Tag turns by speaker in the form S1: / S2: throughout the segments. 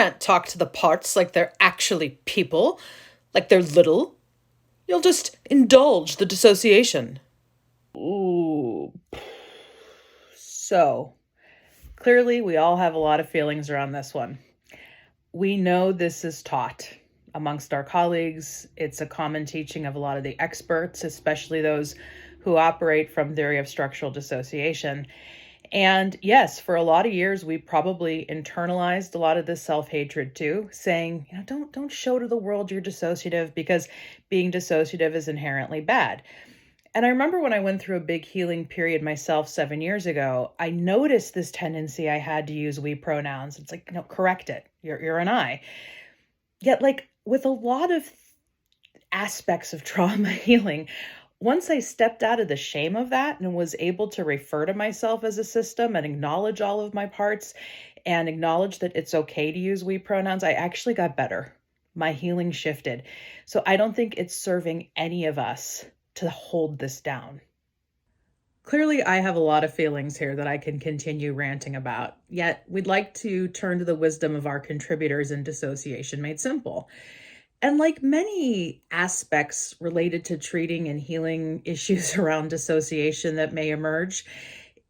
S1: can't talk to the parts like they're actually people, like they're little. You'll just indulge the dissociation. Ooh. So, clearly, we all have a lot of feelings around this one. We know this is taught amongst our colleagues. It's a common teaching of a lot of the experts, especially those who operate from theory of structural dissociation. And yes, for a lot of years, we probably internalized a lot of this self-hatred too, saying, don't show to the world you're dissociative because being dissociative is inherently bad. And I remember when I went through a big healing period myself 7 years ago, I noticed this tendency I had to use we pronouns. It's like, no, correct it. You're an I. Yet, like with a lot of aspects of trauma healing, once I stepped out of the shame of that and was able to refer to myself as a system and acknowledge all of my parts and acknowledge that it's okay to use we pronouns, I actually got better. My healing shifted. So I don't think it's serving any of us to hold this down. Clearly, I have a lot of feelings here that I can continue ranting about, yet we'd like to turn to the wisdom of our contributors in Dissociation Made Simple. And like many aspects related to treating and healing issues around dissociation that may emerge,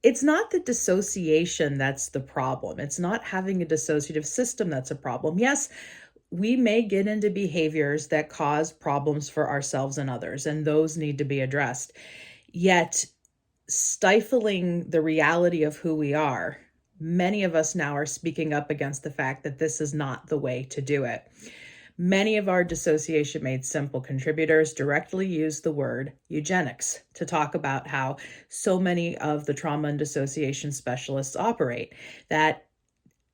S1: it's not the dissociation that's the problem. It's not having a dissociative system that's a problem. Yes, we may get into behaviors that cause problems for ourselves and others, and those need to be addressed. Yet, stifling the reality of who we are, many of us now are speaking up against the fact that this is not the way to do it. Many of our Dissociation Made Simple contributors directly use the word eugenics to talk about how so many of the trauma and dissociation specialists operate, that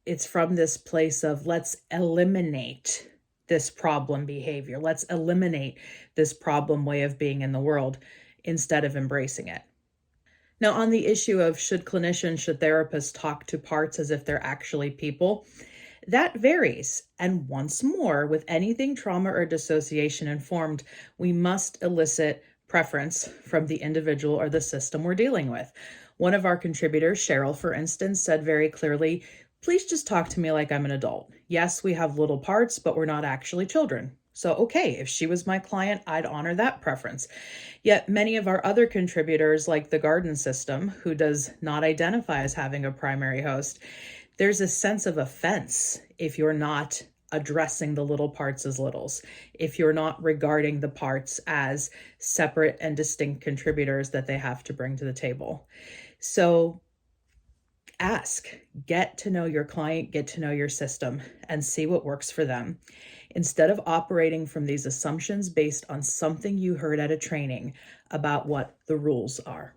S1: it's from this place of let's eliminate this problem behavior. Let's eliminate this problem way of being in the world instead of embracing it. Now, on the issue of should therapists talk to parts as if they're actually people, that varies. And once more, with anything trauma or dissociation informed, we must elicit preference from the individual or the system we're dealing with. One of our contributors, Cheryl, for instance, said very clearly, please just talk to me like I'm an adult. Yes, we have little parts, but we're not actually children. So, okay, if she was my client, I'd honor that preference. Yet many of our other contributors, like the Garden System, who does not identify as having a primary host, there's a sense of offense if you're not addressing the little parts as littles, if you're not regarding the parts as separate and distinct contributors that they have to bring to the table. So ask, get to know your client, get to know your system, and see what works for them. Instead of operating from these assumptions based on something you heard at a training about what the rules are.